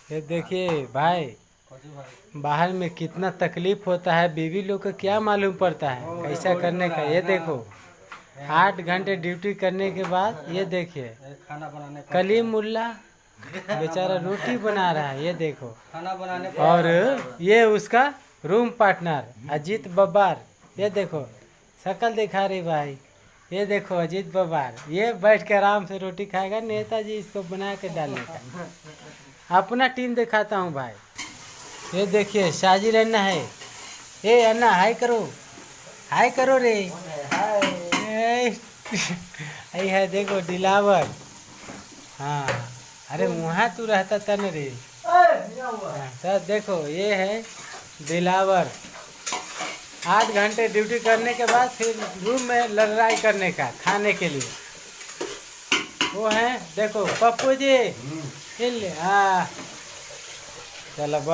ये देखिए भाई, बाहर में कितना तकलीफ होता है, बीवी लोग को क्या मालूम पड़ता है कैसा करने का। ये देखो 8 घंटे ड्यूटी करने के बाद ये देखिए खाना बनाने कलीम मुल्ला बेचारा रोटी बना रहा है। ये देखो, खाना बनाने और ये उसका रूम पार्टनर अजीत बब्बार। ये देखो शक्ल दिखा रही भाई। ये देखो अजीत बब्बार, ये बैठ के आराम से रोटी खाएगा, नेताजी इसको बना के डालने का। अपना टीम दिखाता हूँ भाई। ये देखिए शाजिर अन्ना है। ए अन्ना हाय करो, हाय करो रे। यही है देखो दिलावर। हाँ अरे वहाँ तू रहता था न रे। तो देखो ये है दिलावर, 8 घंटे ड्यूटी करने के बाद फिर रूम में लड़ाई करने का खाने के लिए। वो है देखो पप्पू जी। हाँ चलो।